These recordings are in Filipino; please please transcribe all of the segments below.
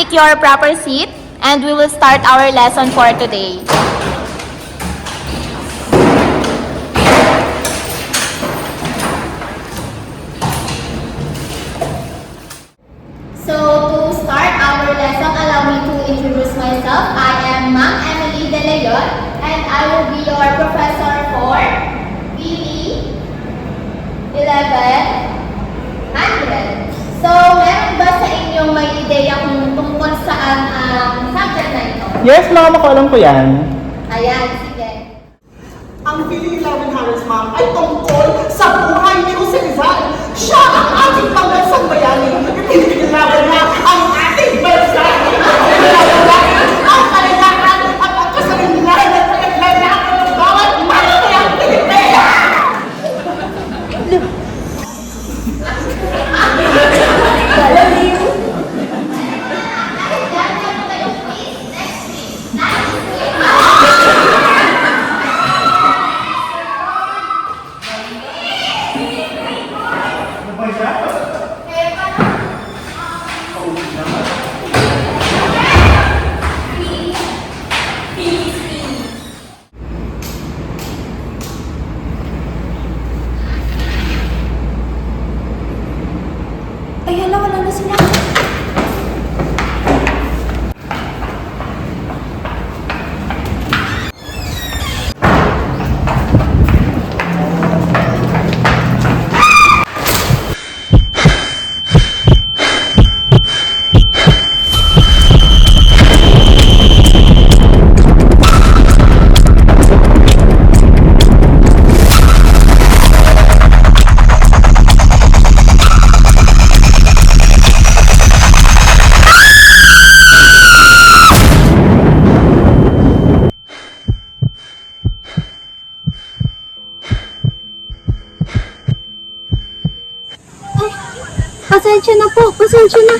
take your proper seat and we will start our lesson for today. So to start our lesson, allow me to introduce myself. I am Ma'am Emily De Leon and I will be your professor for PE 1100. So, meron ba sa inyong may ideya kung tungkol saan ang subject na ito? Yes, ma'am. Ako alam ko yan. Ayan, sige. Ang PE 1100, ma'am, ay tungkol sa buhay ni Jose Rizal. Siya ang ating pambansang bayani. Pinaglaban niya ang ating bansa. Pinaglaban ang kaligahan at ang kasarinlan at pinaglaban ng bawat mamamayang Pilipina. Ay, hala, wala na sila. Pasensya na po, pasensya na.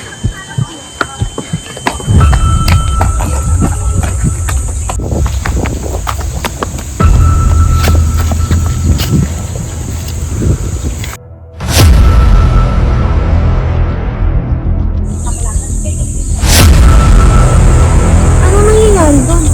Ano nangyayari doon?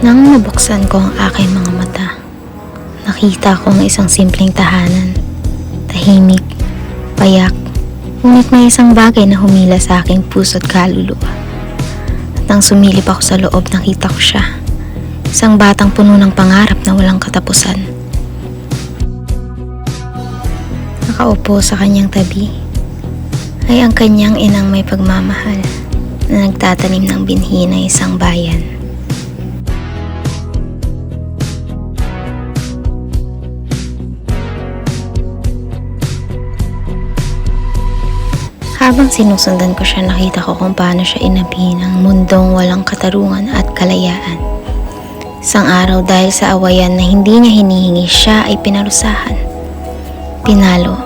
Nang mabuksan ko ang aking mga mata, nakita ko ang isang simpleng tahanan. Tahimik, payak, ngunit may isang bagay na humila sa aking puso't kaluluwa. At nang sumilip ako sa loob, nakita ko siya. Isang batang puno ng pangarap na walang katapusan. Nakaupo sa kanyang tabi ay ang kanyang inang may pagmamahal na nagtatanim ng binhi ng isang bayan. Habang sinusundan ko siya, nakita ko kung paano siya inabi ng mundong walang katarungan at kalayaan. Isang araw, dahil sa awayan na hindi niya hinihingi, siya ay pinarusahan, pinalo,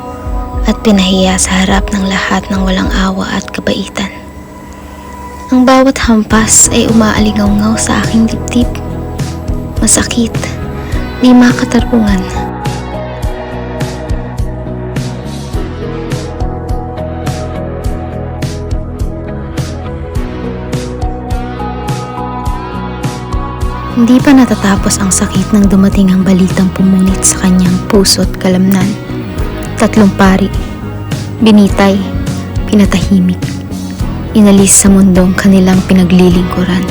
at pinahiya sa harap ng lahat ng walang awa at kabaitan. Ang bawat hampas ay umaalingaw-ngaw sa aking dibdib. Masakit, di makatarungan. Hindi pa natatapos ang sakit nang dumating ang balitang pumunit sa kanyang puso't kalamnan. 3 pari, binitay, pinatahimik, inalis sa mundong kanilang pinaglilingkuran.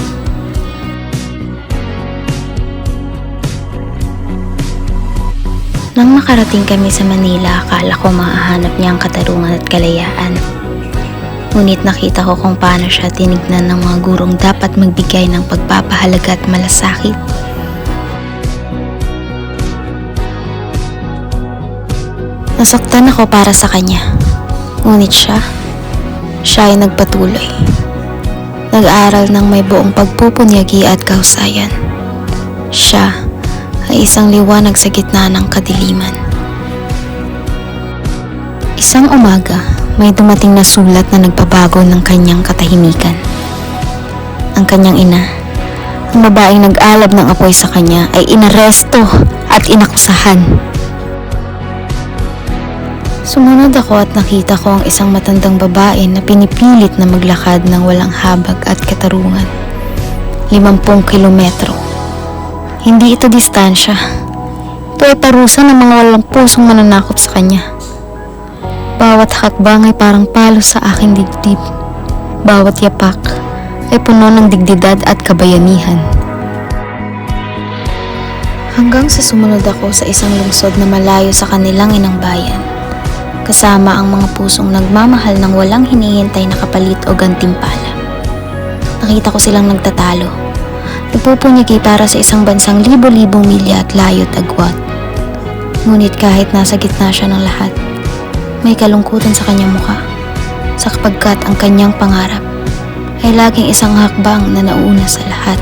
Nang makarating kami sa Manila, akala ko mahahanap niya ang katarungan at kalayaan. Ngunit nakita ko kung paano siya tinignan ng mga gurong dapat magbigay ng pagpapahalaga at malasakit. Nasaktan ako para sa kanya. Ngunit siya ay nagpatuloy. Nag-aral ng may buong pagpupunyagi at kahusayan. Siya ay isang liwanag sa gitna ng kadiliman. Isang umaga, may dumating na sulat na nagbabago ng kanyang katahimikan. Ang kanyang ina, ang babaeng nag-alab ng apoy sa kanya, ay inaresto at inakusahan. Sumunod ako at nakita ko ang isang matandang babae na pinipilit na maglakad ng walang habag at katarungan. 50 kilometro. Hindi ito distansya. Ito ay parusa ng mga walang pusong mananakop sa kanya. Bawat hakbang ay parang palo sa aking dibdib. Bawat yapak ay puno ng dignidad at kabayanihan. Hanggang sa sumunod ako sa isang lungsod na malayo sa kanilang inang bayan, kasama ang mga pusong nagmamahal ng walang hinihintay na kapalit o gantimpala. Nakita ko silang nagtatalo. Nagpupunyagi para sa isang bansang libo-libong milya at layo't agwat. Ngunit kahit nasa gitna siya ng lahat, may kalungkutan sa kanyang mukha, sapagkat ang kanyang pangarap ay laging isang hakbang na nauna sa lahat.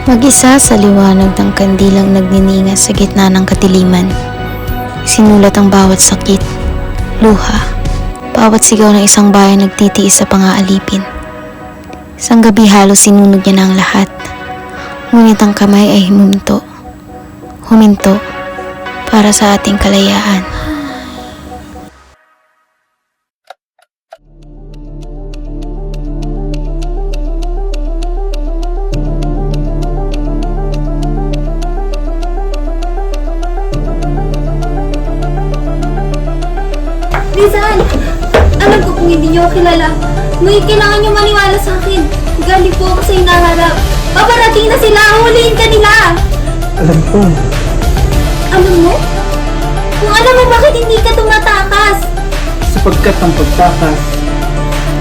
Mag-isa sa liwanag ng kandilang nagniningas sa gitna ng kadiliman, sinulat ang bawat sakit, luha, bawat sigaw ng isang bayan nagtitiis sa pang-aalipin. Isang gabi halos sinunog niya na ang lahat, ngunit ang kamay ay huminto para sa ating kalayaan. Rizal! Alam ko kung hindi niyo ako kilala. Ngunit kailangan niyo maniwala sa akin. Galing po ako sa hinaharap. Paparating na sila! Huliin ka nila! Alam ko, Alam mo? Kung alam mo bakit hindi ka tumatakas? sapagkat ang pagtakas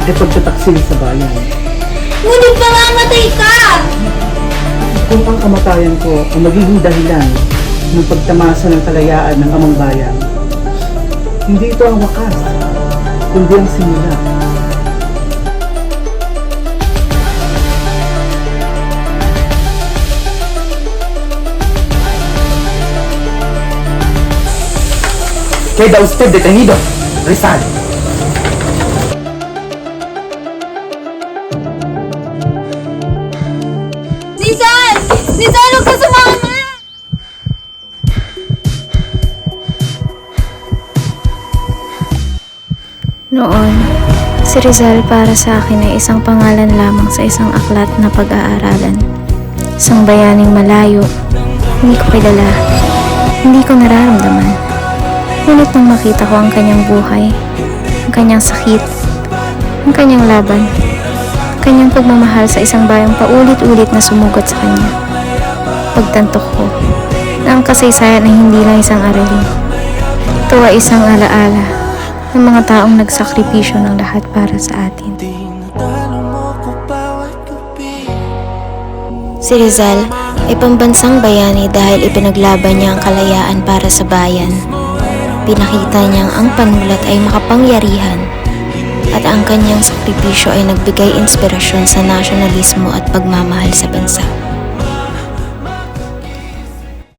ay pagtataksil sa bayan. Ngunit mamamatay ka! Kung ang kamatayan ko ang magiging dahilan ng pagtamasa ng kalayaan ng amang bayan, hindi ito ang wakas, kundi ang simula. Queda usted detenido, Rizal. Rizal! Rizal, huwag ka sumama! Noon, si Rizal para sa akin ay isang pangalan lamang sa isang aklat na pag-aaralan. Isang bayaning malayo, hindi ko kilala, hindi ko nararamdaman. Ngunit nang makita ko ang kanyang buhay, ang kanyang sakit, ang kanyang laban, ang kanyang pagmamahal sa isang bayang paulit-ulit na sumugat sa kanya, pagtanto ko na ang kasaysayan ay hindi lang isang aralin. Ito ay isang alaala ng mga taong nagsakripisyo ng lahat para sa atin. Si Rizal ay pambansang bayani dahil ipinaglaban niya ang kalayaan para sa bayan. Pinakita niyang ang panulat ay makapangyarihan at ang kanyang sakripisyo ay nagbigay inspirasyon sa nasyonalismo at pagmamahal sa bansa.